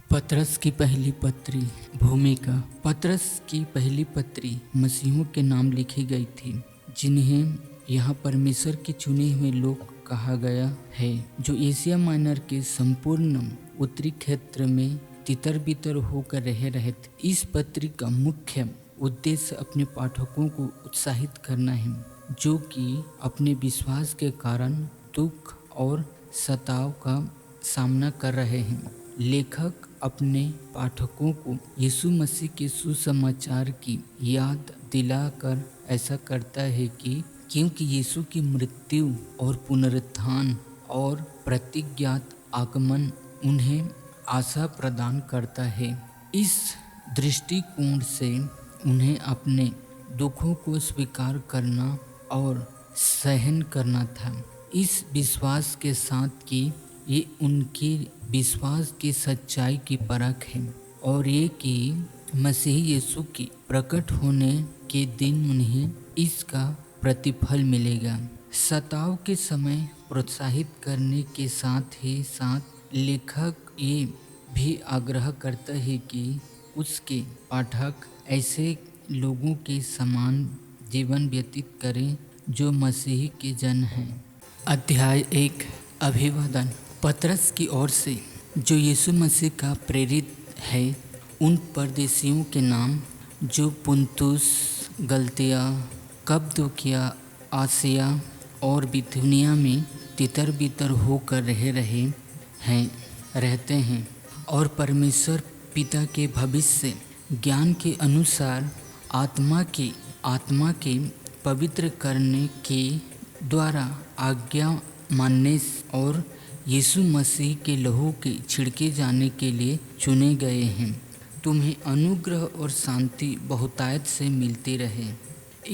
पतरस की पहली पत्री। भूमिका। पतरस की पहली पत्री मसीहों के नाम लिखी गई थी, जिन्हें यहाँ परमेश्वर के चुने हुए लोग कहा गया है, जो एशिया माइनर के संपूर्ण उत्तरी क्षेत्र में तितर बितर होकर रह रहे थे। इस पत्री का मुख्य उद्देश्य अपने पाठकों को उत्साहित करना है, जो कि अपने विश्वास के कारण दुख और सताव का सामना कर रहे हैं। लेखक अपने पाठकों को यीशु मसीह के सुसमाचार की याद दिलाकर ऐसा करता है क्योंकि यीशु की मृत्यु और पुनरुत्थान और प्रतिज्ञात आगमन उन्हें आशा प्रदान करता है। इस दृष्टिकोण से उन्हें अपने दुखों को स्वीकार करना और सहन करना था, इस विश्वास के साथ कि ये उनके विश्वास की सच्चाई की परख है और ये कि मसीह यीशु के प्रकट होने के दिन उन्हें इसका प्रतिफल मिलेगा। सताव के समय प्रोत्साहित करने के साथ ही साथ लेखक ये भी आग्रह करता है कि उसके पाठक ऐसे लोगों के समान जीवन व्यतीत करें जो मसीह के जन हैं। अध्याय 1। अभिवादन। पतरस की ओर से, जो यीशु मसीह का प्रेरित है, उन परदेशियों के नाम जो पुन्तुस, गलतिया, कप्पदोकिया, आसिया और बिथुनिया में तितर बितर होकर रहते हैं और परमेश्वर पिता के भविष्य ज्ञान के अनुसार आत्मा के पवित्र करने के द्वारा आज्ञा मानने और यीशु मसीह के लहू के छिड़के जाने के लिए चुने गए हैं। तुम्हें अनुग्रह और शांति बहुतायत से मिलती रहे।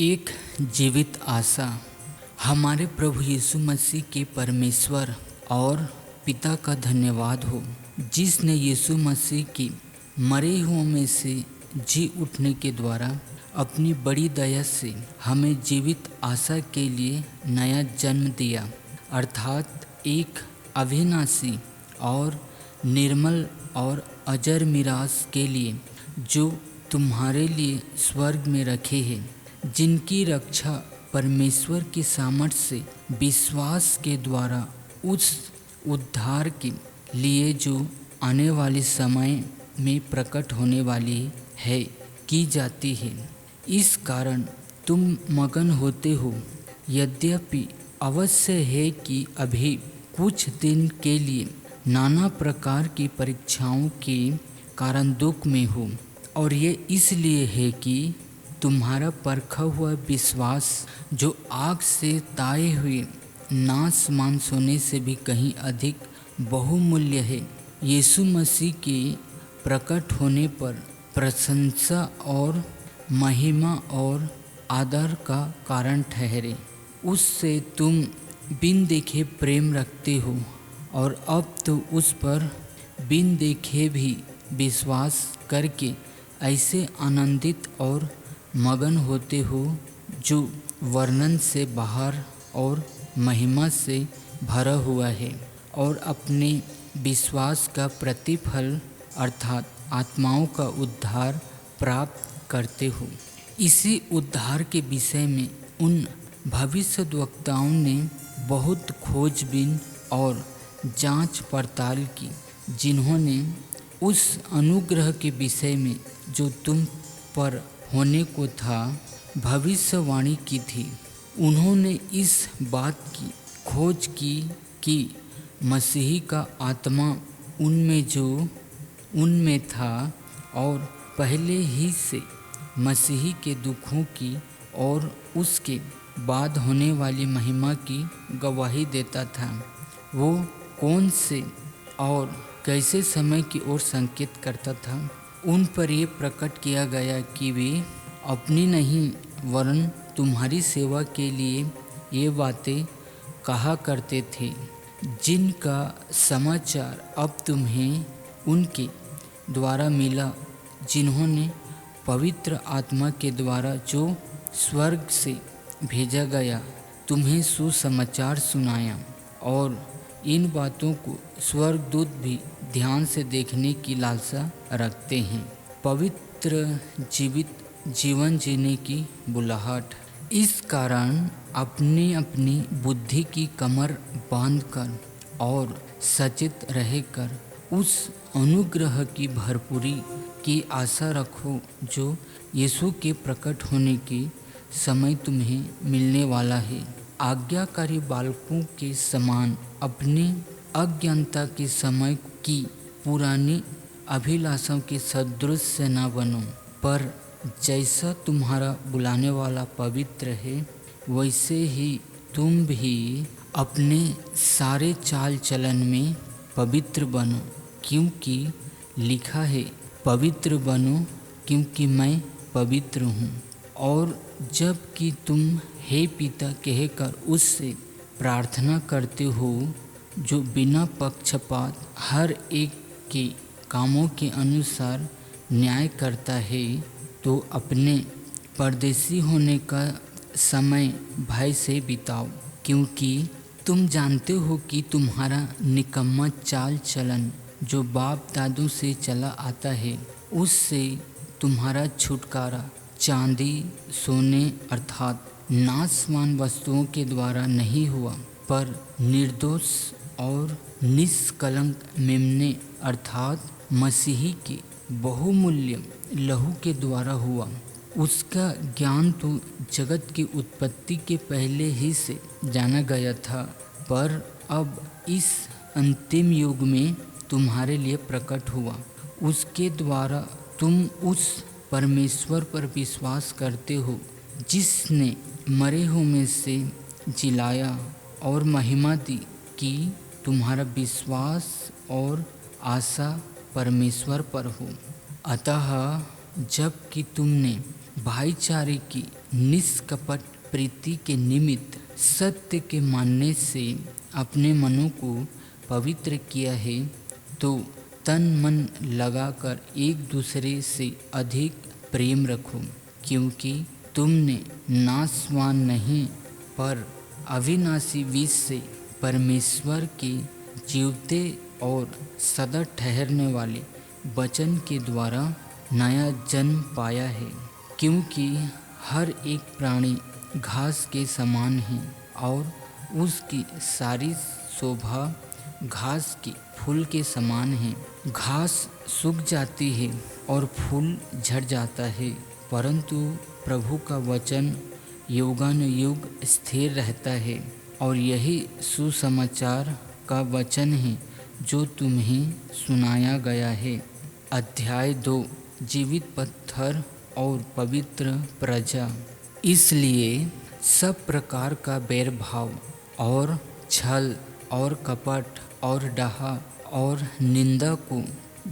एक जीवित आशा। हमारे प्रभु यीशु मसीह के परमेश्वर और पिता का धन्यवाद हो, जिसने यीशु मसीह के मरे हुओं में से जी उठने के द्वारा अपनी बड़ी दया से हमें जीवित आशा के लिए नया जन्म दिया, अर्थात एक अविनाशी और निर्मल और अजर मिरास के लिए, जो तुम्हारे लिए स्वर्ग में रखे हैं, जिनकी रक्षा परमेश्वर की सामर्थ्य से विश्वास के द्वारा उस उद्धार के लिए जो आने वाले समय में प्रकट होने वाली है की जाती है। इस कारण तुम मगन होते हो, यद्यपि अवश्य है कि अभी कुछ दिन के लिए नाना प्रकार की परीक्षाओं के कारण दुख में हो, और ये इसलिए है कि तुम्हारा परखा हुआ विश्वास, जो आग से ताए हुए नाशमान सोने से भी कहीं अधिक बहुमूल्य है, यीशु मसीह के प्रकट होने पर प्रशंसा और महिमा और आदर का कारण ठहरे। उससे तुम बिन देखे प्रेम रखते हो और अब तो उस पर बिन देखे भी विश्वास करके ऐसे आनंदित और मगन होते हो, जो वर्णन से बाहर और महिमा से भरा हुआ है, और अपने विश्वास का प्रतिफल अर्थात आत्माओं का उद्धार प्राप्त करते हो। इसी उद्धार के विषय में उन भविष्यद्वक्ताओं ने बहुत खोजबीन और जांच पड़ताल की, जिन्होंने उस अनुग्रह के विषय में जो तुम पर होने को था भविष्यवाणी की थी। उन्होंने इस बात की खोज की कि मसीही का आत्मा उनमें था और पहले ही से मसीही के दुखों की और उसके बाद होने वाली महिमा की गवाही देता था। वो कौन से और कैसे समय की ओर संकेत करता था, उन पर यह प्रकट किया गया कि वे अपनी नहीं वरन तुम्हारी सेवा के लिए ये बातें कहा करते थे, जिनका समाचार अब तुम्हें उनके द्वारा मिला, जिन्होंने पवित्र आत्मा के द्वारा जो स्वर्ग से भेजा गया तुम्हें सुसमाचार सुनाया। और इन बातों को स्वर्गदूत भी ध्यान से देखने की लालसा रखते हैं। पवित्र जीवित जीवन जीने की बुलाहट। इस कारण अपनी अपनी बुद्धि की कमर बांधकर और सचेत रहकर उस अनुग्रह की भरपूरी की आशा रखो जो यीशु के प्रकट होने के समय तुम्हें मिलने वाला है। आज्ञाकारी बालकों के समान अपनी अज्ञानता के समय की पुरानी अभिलाषाओं के सदृश न बनो, पर जैसा तुम्हारा बुलाने वाला पवित्र है वैसे ही तुम भी अपने सारे चाल चलन में पवित्र बनो, क्योंकि लिखा है, पवित्र बनो क्योंकि मैं पवित्र हूँ। और जब कि तुम हे पिता कहकर उससे प्रार्थना करते हो जो बिना पक्षपात हर एक के कामों के अनुसार न्याय करता है, तो अपने परदेशी होने का समय भय से बिताओ, क्योंकि तुम जानते हो कि तुम्हारा निकम्मा चाल चलन जो बाप दादों से चला आता है, उससे तुम्हारा छुटकारा चांदी सोने अर्थात नाशवान वस्तुओं के द्वारा नहीं हुआ, पर निर्दोष और निष्कलंक मेमने अर्थात मसीही के बहुमूल्य लहू के द्वारा हुआ। उसका ज्ञान तो जगत की उत्पत्ति के पहले ही से जाना गया था, पर अब इस अंतिम युग में तुम्हारे लिए प्रकट हुआ। उसके द्वारा तुम उस परमेश्वर पर विश्वास करते हो जिसने मरे हुओं में से जिलाया और महिमा दी कि तुम्हारा विश्वास और आशा परमेश्वर पर हो। अतः जब कि तुमने भाईचारे की निष्कपट प्रीति के निमित्त सत्य के मानने से अपने मनों को पवित्र किया है, तो तन मन लगाकर एक दूसरे से अधिक प्रेम रखो, क्योंकि तुमने नाशवान नहीं पर अविनाशी बीज से परमेश्वर के जीवते और सदा ठहरने वाले वचन के द्वारा नया जन्म पाया है। क्योंकि हर एक प्राणी घास के समान है और उसकी सारी शोभा घास के फूल के समान है। घास सूख जाती है और फूल झड़ जाता है, परंतु प्रभु का वचन युगानुयुग स्थिर रहता है। और यही सुसमाचार का वचन है जो तुम्हें सुनाया गया है। अध्याय 2 जीवित पत्थर और पवित्र प्रजा। इसलिए सब प्रकार का बैरभाव और छल और कपट और डाहा और निंदा को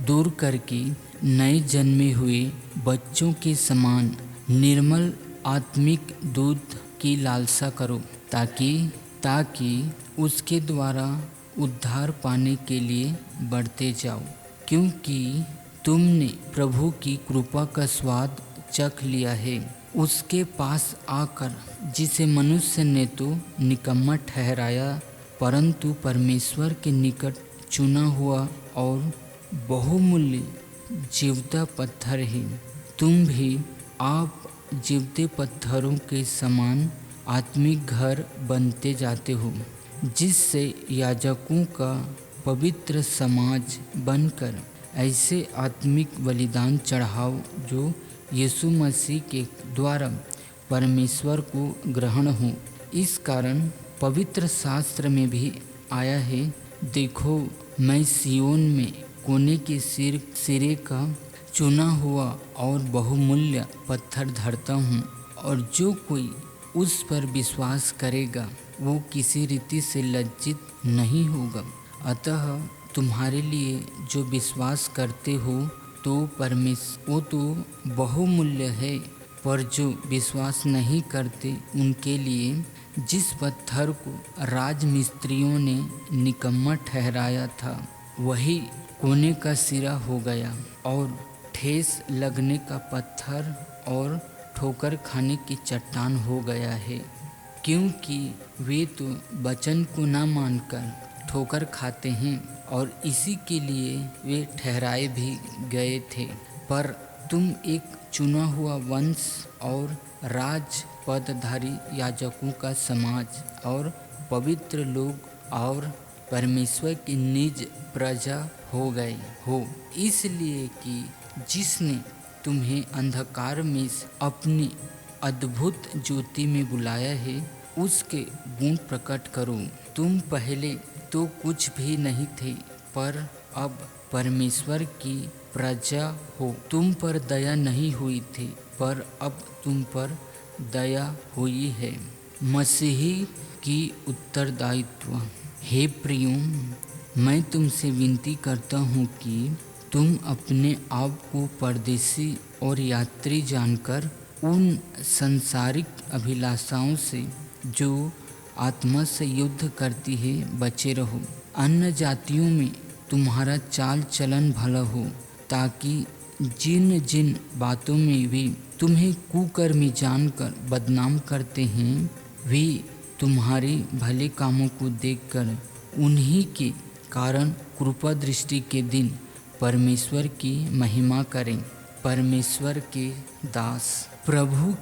दूर करके नए जन्मे हुए बच्चों के समान निर्मल आत्मिक दूध की लालसा करो, ताकि उसके द्वारा उद्धार पाने के लिए बढ़ते जाओ। क्योंकि तुमने प्रभु की कृपा का स्वाद चख लिया है। उसके पास आकर जिसे मनुष्य ने तो निकम्मा ठहराया, परंतु परमेश्वर के निकट चुना हुआ और बहुमूल्य जीवता पत्थर है। तुम भी आप जीवते पत्थरों के समान आत्मिक घर बनते जाते हो, जिससे याजकों का पवित्र समाज बनकर ऐसे आत्मिक बलिदान चढ़ाओ जो यीशु मसीह के द्वारा परमेश्वर को ग्रहण हो। इस कारण पवित्र शास्त्र में भी आया है, देखो मैं सियोन में कोने के सिरे का चुना हुआ और बहुमूल्य पत्थर धरता हूँ, और जो कोई उस पर विश्वास करेगा वो किसी रीति से लज्जित नहीं होगा। अतः तुम्हारे लिए जो विश्वास करते हो तो वो तो बहुमूल्य है, पर जो विश्वास नहीं करते उनके लिए जिस पत्थर को राजमिस्त्रियों ने निकम्मा ठहराया था, वही कोने का सिरा हो गया और ठेस लगने का पत्थर और ठोकर खाने की चट्टान हो गया है। क्योंकि वे तो वचन को न मानकर ठोकर खाते हैं और इसी के लिए वे ठहराए भी गए थे। पर तुम एक चुना हुआ वंश और राज पदधारी याजकों का समाज और पवित्र लोग और परमेश्वर की निज प्रजा हो गए हो, इसलिए कि जिसने तुम्हें अंधकार में अपनी अद्भुत ज्योति में बुलाया है उसके गुण प्रकट करो। तुम पहले तो कुछ भी नहीं थे, पर अब परमेश्वर की प्रजा हो। तुम पर दया नहीं हुई थी, पर अब तुम पर दया हुई है। मसीही की उत्तरदायित्व। हे प्रियो, मैं तुमसे विनती करता हूँ कि तुम अपने आप को परदेशी और यात्री जानकर उन सांसारिक अभिलाषाओं से जो आत्मा से युद्ध करती है बचे रहो। अन्य जातियों में तुम्हारा चाल चलन भला हो, ताकि जिन जिन बातों में वे तुम्हें कुकर्मी जानकर बदनाम करते हैं वे तुम्हारे भले कामों को देखकर उन्हीं के कारण कृपा दृष्टि के दिन परमेश्वर की महिमा करें। परमेश्वर के दास। प्रभु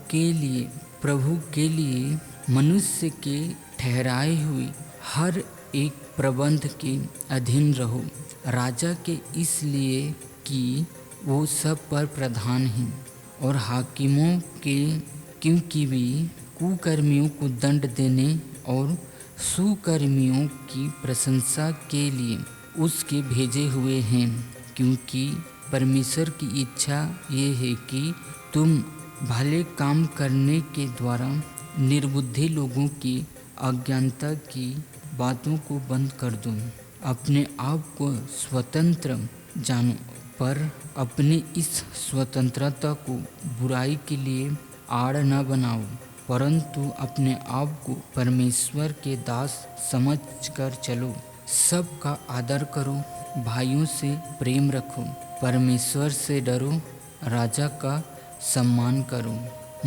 के लिए मनुष्य के ठहराए हुए हर एक प्रबंध के अधीन रहो। राजा के इसलिए कि वो सब पर प्रधान हैं, और हाकिमों के क्योंकि वे कुकर्मियों को दंड देने और सुकर्मियों की प्रशंसा के लिए उसके भेजे हुए हैं। क्योंकि परमेश्वर की इच्छा ये है कि तुम भले काम करने के द्वारा निर्बुद्धि लोगों की अज्ञानता की बातों को बंद कर दो। अपने आप को स्वतंत्र जानो, पर अपनी इस स्वतंत्रता को बुराई के लिए आड़ न बनाओ, परंतु अपने आप को परमेश्वर के दास समझकर चलो। सबका आदर करो, भाइयों से प्रेम रखो, परमेश्वर से डरो, राजा का सम्मान करो।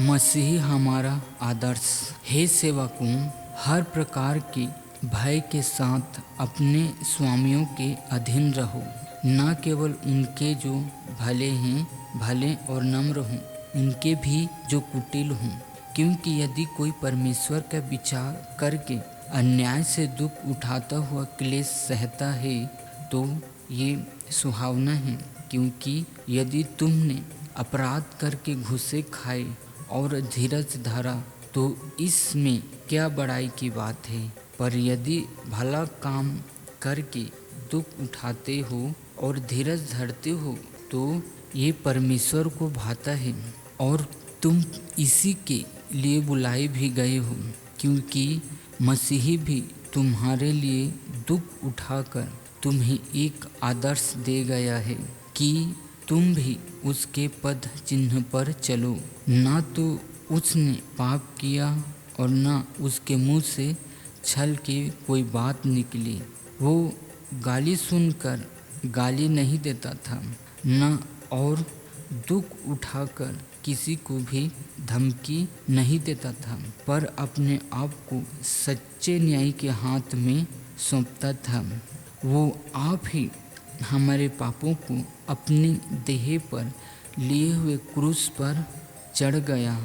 मसीही हमारा आदर्श। हे सेवकों, हर प्रकार के भय के साथ अपने स्वामियों के अधीन रहो, न केवल उनके जो भले और नम्र हों, उनके भी जो कुटिल हों। क्योंकि यदि कोई परमेश्वर का विचार करके अन्याय से दुख उठाता हुआ क्लेश सहता है तो ये सुहावना है। क्योंकि यदि तुमने अपराध करके घूसे खाए और धीरज धरा तो इसमें क्या बड़ाई की बात है। पर यदि भला काम करके दुख उठाते हो और धीरज धरते हो तो ये परमेश्वर को भाता है, और तुम इसी के लिए बुलाए भी गए हो। क्योंकि मसीही भी तुम्हारे लिए दुख उठाकर तुम्हें एक आदर्श दे गया है कि तुम भी उसके पद चिन्ह पर चलो। ना तो उसने पाप किया और ना उसके मुंह से छल की कोई बात निकली। वो गाली सुनकर गाली नहीं देता था, न और दुख उठाकर किसी को भी धमकी नहीं देता था, पर अपने आप को सच्चे न्याय के हाथ में सौंपता था। वो आप ही हमारे पापों को अपनी देह पर लिए हुए क्रूस पर चढ़ गया,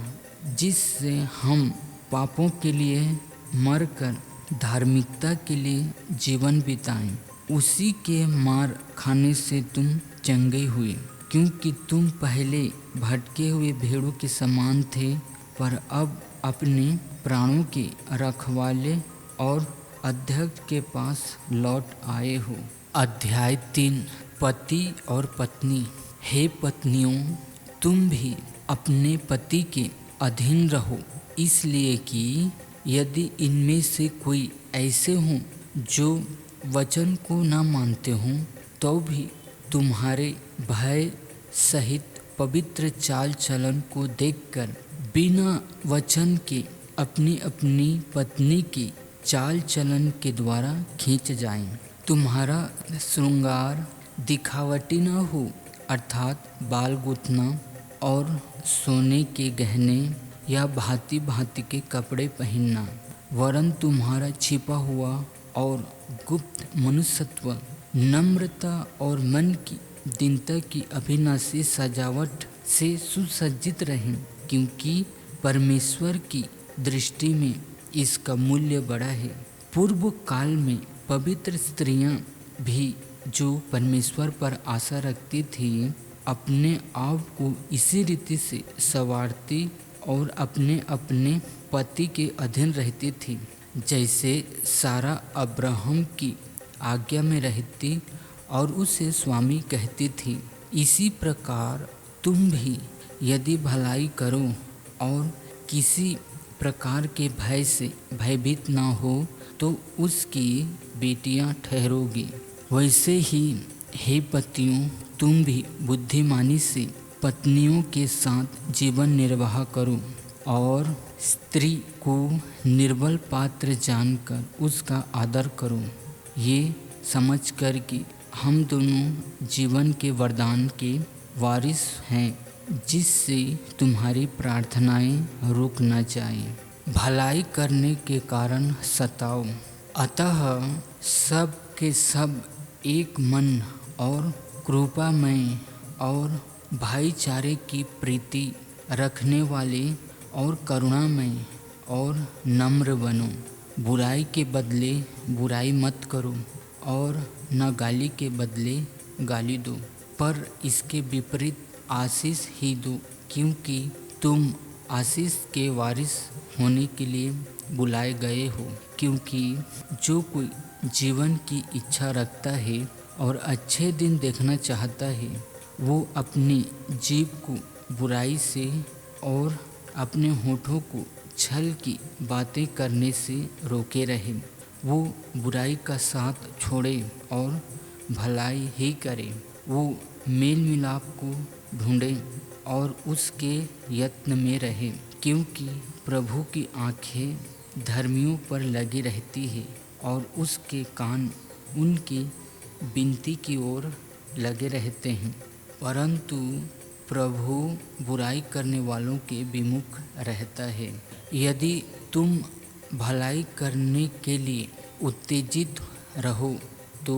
जिससे हम पापों के लिए मरकर धार्मिकता के लिए जीवन बिताएं। उसी के मार खाने से तुम चंगे हुए। क्योंकि तुम पहले भटके हुए भेड़ों के समान थे, पर अब अपने प्राणों के रखवाले और अध्यक्ष के पास लौट आए हो। अध्याय 3। पति और पत्नी। हे पत्नियों, तुम भी अपने पति के अधीन रहो, इसलिए कि यदि इनमें से कोई ऐसे हों जो वचन को न मानते हों, तो भी तुम्हारे भय सहित पवित्र चाल चलन को देखकर बिना वचन के अपनी अपनी पत्नी की चाल चलन के द्वारा खींच जाएं। तुम्हारा श्रृंगार दिखावटी न हो, अर्थात बाल गूंथना और सोने के गहने या भांति भांति के कपड़े पहनना, वरन तुम्हारा छिपा हुआ और गुप्त मनुष्यत्व, नम्रता और मन की दीनता की अविनाशी सजावट से सुसज्जित रहें, क्योंकि परमेश्वर की दृष्टि में इसका मूल्य बड़ा है। पूर्व काल में पवित्र स्त्रियां भी जो परमेश्वर पर आशा रखती थी, अपने आप को इसी रीति से संवारती और अपने अपने पति के अधीन रहती थी, जैसे सारा अब्राहम की आज्ञा में रहती और उसे स्वामी कहती थी। इसी प्रकार तुम भी यदि भलाई करो और किसी प्रकार के भय से भयभीत ना हो तो उसकी बेटियां ठहरोगी। वैसे ही हे पतियों, तुम भी बुद्धिमानी से पत्नियों के साथ जीवन निर्वाह करो और स्त्री को निर्बल पात्र जानकर उसका आदर करो, ये समझकर कि हम दोनों जीवन के वरदान के वारिस हैं, जिससे तुम्हारी प्रार्थनाएं रुक न जाएं। भलाई करने के कारण सताओ, अतः सब के सब एक मन और कृपामय और भाईचारे की प्रीति रखने वाले और करुणामय और नम्र बनो। बुराई के बदले बुराई मत करो और न गाली के बदले गाली दो, पर इसके विपरीत आशीष ही दो, क्योंकि तुम आशीष के वारिस होने के लिए बुलाए गए हो। क्योंकि जो कोई जीवन की इच्छा रखता है और अच्छे दिन देखना चाहता है, वो अपनी जीभ को बुराई से और अपने होठों को छल की बातें करने से रोके रहे। वो बुराई का साथ छोड़े और भलाई ही करे। वो मेल मिलाप को ढूंढे और उसके यत्न में रहे, क्योंकि प्रभु की आंखें धर्मियों पर लगी रहती है और उसके कान उनकी विनती की ओर लगे रहते हैं। परंतु प्रभु बुराई करने वालों के विमुख रहता है। यदि तुम भलाई करने के लिए उत्तेजित रहो तो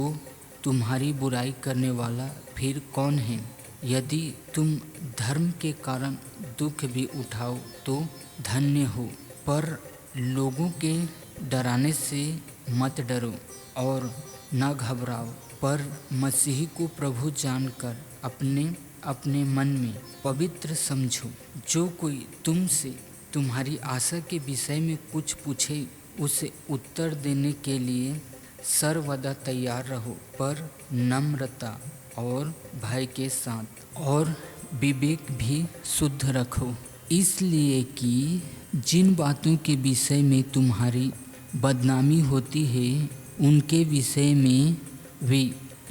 तुम्हारी बुराई करने वाला फिर कौन है? यदि तुम धर्म के कारण दुख भी उठाओ तो धन्य हो, पर लोगों के डराने से मत डरो और न घबराओ, पर मसीह को प्रभु जानकर अपने अपने मन में पवित्र समझो। जो कोई तुमसे तुम्हारी आशा के विषय में कुछ पूछे, उसे उत्तर देने के लिए सर्वदा तैयार रहो, पर नम्रता और भय के साथ, और विवेक भी शुद्ध रखो। इसलिए कि जिन बातों के विषय में तुम्हारी बदनामी होती है, उनके विषय में वे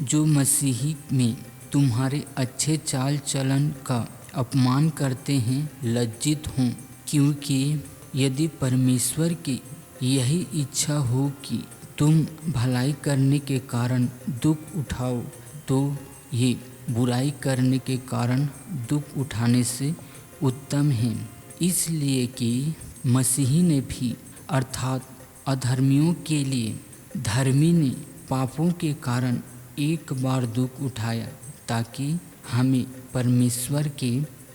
जो मसीही में तुम्हारे अच्छे चाल चलन का अपमान करते हैं लज्जित हों। क्योंकि यदि परमेश्वर की यही इच्छा हो कि तुम भलाई करने के कारण दुख उठाओ, तो ये बुराई करने के कारण दुख उठाने से उत्तम है। इसलिए कि मसीही ने भी अर्थात अधर्मियों के लिए धर्मी ने पापों के कारण एक बार दुख उठाया, ताकि हमें परमेश्वर के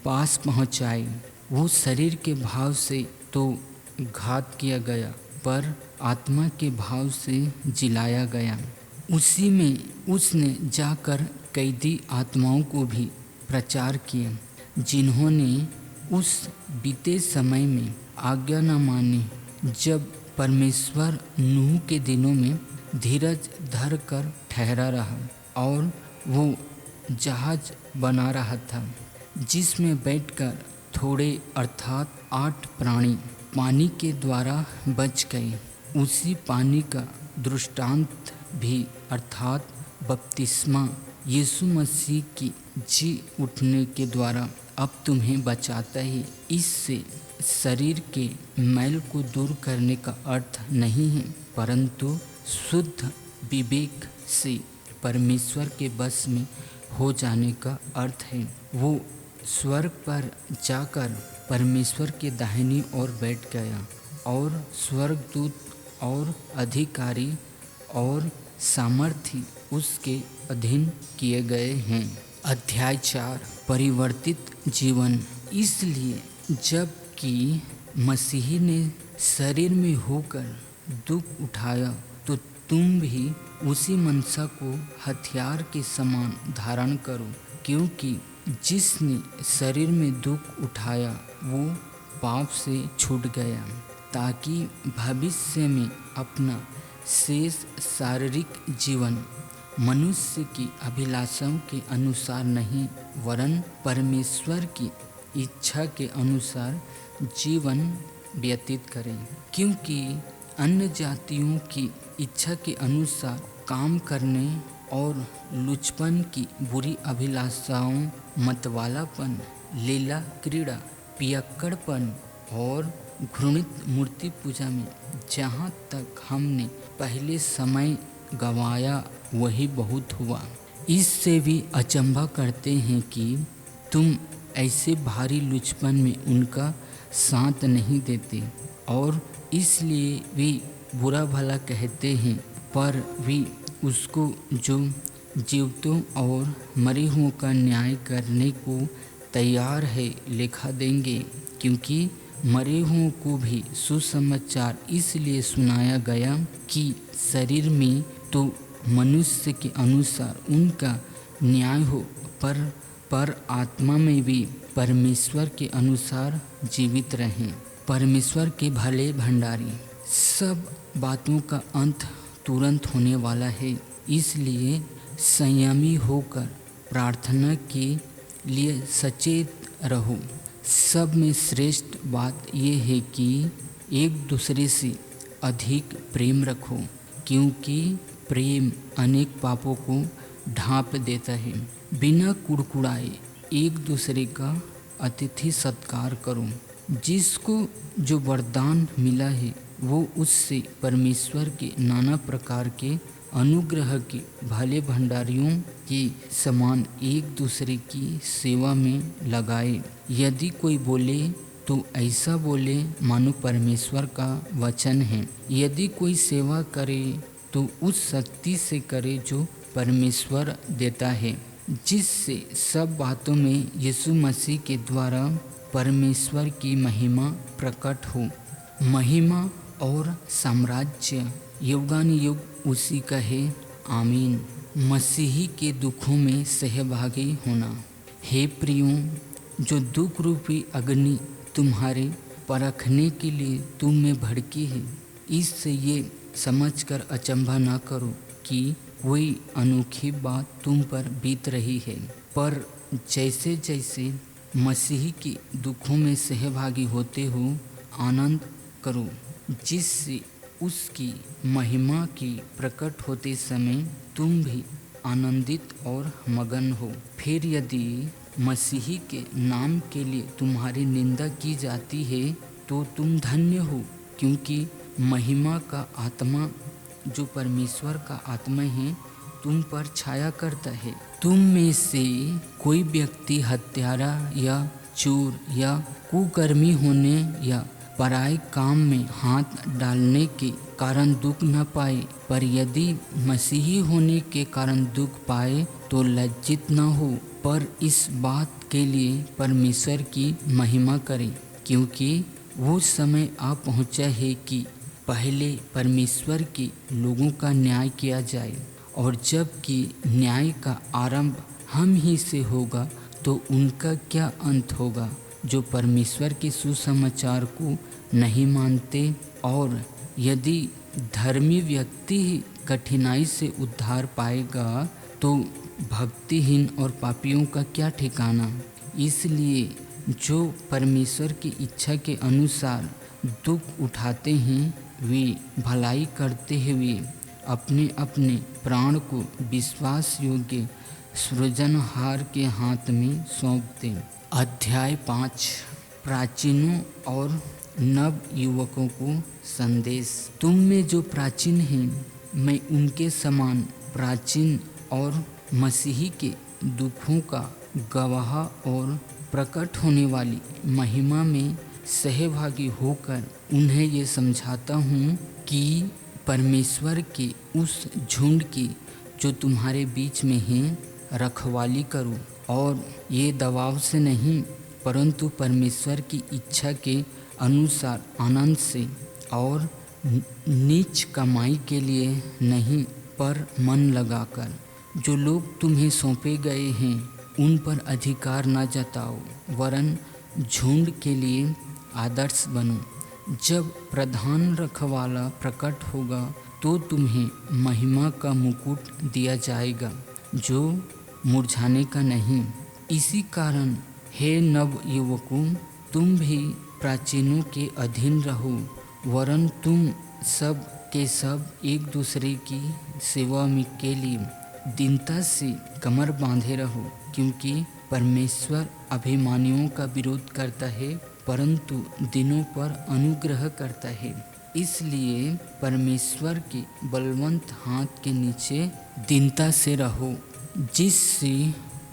पास पहुँचाए। वो शरीर के भाव से तो घात किया गया, पर आत्मा के भाव से जिलाया गया। उसी में उसने जाकर कैदी आत्माओं को भी प्रचार किया, जिन्होंने उस बीते समय में आज्ञा न मानी, जब परमेश्वर नूह के दिनों में धीरज धर कर ठहरा रहा और वो जहाज बना रहा था, जिसमें बैठकर थोड़े अर्थात 8 प्राणी पानी के द्वारा बच गए। उसी पानी का दृष्टांत भी अर्थात बपतिस्मा यीशु मसीह की जी उठने के द्वारा अब तुम्हें बचाता है। इससे शरीर के मैल को दूर करने का अर्थ नहीं है, परंतु शुद्ध विवेक से परमेश्वर के बस में हो जाने का अर्थ है। वो स्वर्ग पर जाकर परमेश्वर के दाहिनी ओर बैठ गया और स्वर्गदूत और अधिकारी और सामर्थ्य उसके अधीन किए गए हैं। अध्याय 4 परिवर्तित जीवन। इसलिए जबकि मसीही ने शरीर में होकर दुख उठाया तो तुम भी उसी मनसा को हथियार के समान धारण करो, क्योंकि जिसने शरीर में दुख उठाया वो पाप से छूट गया, ताकि भविष्य में अपना शेष शारीरिक जीवन मनुष्य की अभिलाषाओं के अनुसार नहीं वरन परमेश्वर की इच्छा के अनुसार जीवन व्यतीत करें। क्योंकि अन्य जातियों की इच्छा के अनुसार काम करने और लुचपन की बुरी अभिलाषाओं, मतवालापन, लीला क्रीड़ा, पियक्कड़पन और घृणित मूर्ति पूजा में जहाँ तक हमने पहले समय गंवाया वही बहुत हुआ। इससे भी अचंभा करते हैं कि तुम ऐसे भारी लुचपन में उनका साथ नहीं देते, और इसलिए वे बुरा भला कहते हैं, पर वे उसको जो जीवतों और मरे हुओं का न्याय करने को तैयार है लेखा देंगे। क्योंकि मरे हुओं को भी सुसमाचार इसलिए सुनाया गया कि शरीर में तो मनुष्य के अनुसार उनका न्याय हो, पर आत्मा में भी परमेश्वर के अनुसार जीवित रहें। परमेश्वर के भले भंडारी। सब बातों का अंत तुरंत होने वाला है, इसलिए संयमी होकर प्रार्थना के लिए सचेत रहो। सब में श्रेष्ठ बात यह है कि एक दूसरे से अधिक प्रेम रखो, क्योंकि प्रेम अनेक पापों को ढांप देता है। बिना कुड़कुड़ाए एक दूसरे का अतिथि सत्कार करो। जिसको जो वरदान मिला है वो उससे परमेश्वर के नाना प्रकार के अनुग्रह के भले भंडारियों के समान एक दूसरे की सेवा में लगाए। यदि कोई बोले तो ऐसा बोले मानो परमेश्वर का वचन है। यदि कोई सेवा करे तो उस शक्ति से करे जो परमेश्वर देता है, जिससे सब बातों में यीशु मसीह के द्वारा परमेश्वर की महिमा प्रकट हो। महिमा और साम्राज्य युगानुयुग उसी का है। आमीन। मसीही के दुखों में सहभागी होना। हे प्रियों, जो दुख रूपी अग्नि तुम्हारे परखने के लिए तुम में भड़की है, इससे ये समझकर अचंभा न करो कि कोई अनोखी बात तुम पर बीत रही है, पर जैसे जैसे मसीही के दुखों में सहभागी होते हो आनंद करो, जिससे उसकी महिमा की प्रकट होते समय तुम भी आनंदित और मगन हो। फिर यदि मसीही के नाम के लिए तुम्हारी निंदा की जाती है तो तुम धन्य हो, क्योंकि महिमा का आत्मा जो परमेश्वर का आत्मा है तुम पर छाया करता है। तुम में से कोई व्यक्ति हत्यारा या चोर या कुकर्मी होने या पराये काम में हाथ डालने के कारण दुख न पाए, पर यदि मसीही होने के कारण दुख पाए तो लज्जित न हो, पर इस बात के लिए परमेश्वर की महिमा करें, क्योंकि वो समय आ पहुँचा है कि पहले परमेश्वर के लोगों का न्याय किया जाए, और जबकि न्याय का आरंभ हम ही से होगा तो उनका क्या अंत होगा जो परमेश्वर के सुसमाचार को नहीं मानते। और यदि धर्मी व्यक्ति ही कठिनाई से उद्धार पाएगा तो भक्तिहीन और पापियों का क्या ठिकाना। इसलिए जो परमेश्वर की इच्छा के अनुसार दुख उठाते हैं वे भलाई करते हुए अपने अपने प्राण को विश्वास योग्य सृजनहार के हाथ में सौंप दें। अध्याय 5 प्राचीनों और नव युवकों को संदेश। तुम में जो प्राचीन हैं मैं उनके समान प्राचीन और मसीही के दुखों का गवाह और प्रकट होने वाली महिमा में सहभागी होकर उन्हें ये समझाता हूँ कि परमेश्वर के उस झुंड की जो तुम्हारे बीच में है रखवाली करो, और ये दबाव से नहीं परंतु परमेश्वर की इच्छा के अनुसार आनंद से, और नीच कमाई के लिए नहीं पर मन लगाकर। जो लोग तुम्हें सौंपे गए हैं उन पर अधिकार न जताओ, वरन झुंड के लिए आदर्श बनो। जब प्रधान रखवाला प्रकट होगा तो तुम्हें महिमा का मुकुट दिया जाएगा जो मुरझाने का नहीं। इसी कारण हे नव युवकों, तुम भी प्राचीनों के अधीन रहो, वरन तुम सब के सब एक दूसरे की सेवा में के लिए दीनता से कमर बांधे रहो, क्योंकि परमेश्वर अभिमानियों का विरोध करता है परंतु दीनों पर अनुग्रह करता है। इसलिए परमेश्वर के बलवंत हाथ के नीचे दीनता से रहो, जिससे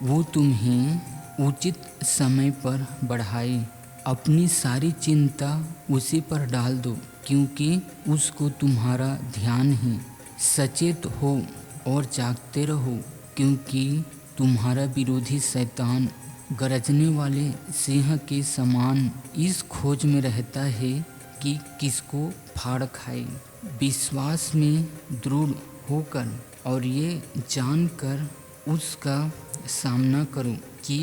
वो तुम्हें उचित समय पर बढ़ाए। अपनी सारी चिंता उसी पर डाल दो, क्योंकि उसको तुम्हारा ध्यान है। सचेत हो और जागते रहो, क्योंकि तुम्हारा विरोधी शैतान गरजने वाले सिंह के समान इस खोज में रहता है कि किसको फाड़ खाए। विश्वास में दृढ़ होकर और ये जानकर उसका सामना करो कि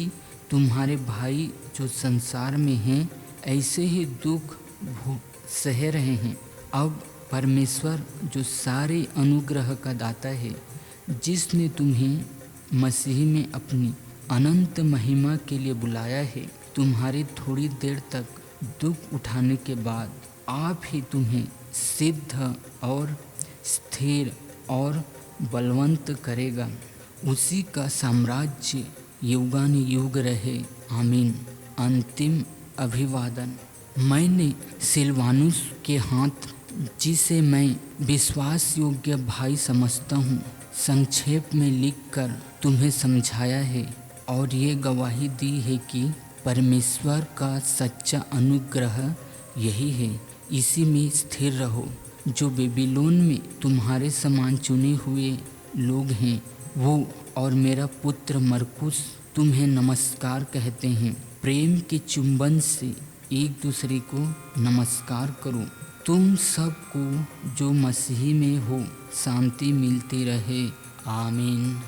तुम्हारे भाई जो संसार में हैं ऐसे ही दुख सह रहे हैं। अब परमेश्वर जो सारे अनुग्रह का दाता है, जिसने तुम्हें मसीह में अपनी अनंत महिमा के लिए बुलाया है, तुम्हारी थोड़ी देर तक दुख उठाने के बाद आप ही तुम्हें सिद्ध और स्थिर और बलवंत करेगा। उसी का साम्राज्य युगानुयुग रहे, आमीन। अंतिम अभिवादन। मैंने सिलवानुस के हाथ, जिसे मैं विश्वास योग्य भाई समझता हूँ, संक्षेप में लिखकर तुम्हें समझाया है और ये गवाही दी है कि परमेश्वर का सच्चा अनुग्रह यही है। इसी में स्थिर रहो। जो बेबीलोन में तुम्हारे समान चुने हुए लोग हैं, वो और मेरा पुत्र मरकुस तुम्हें नमस्कार कहते हैं। प्रेम के चुंबन से एक दूसरे को नमस्कार करो। तुम सबको जो मसीह में हो शांति मिलती रहे, आमीन।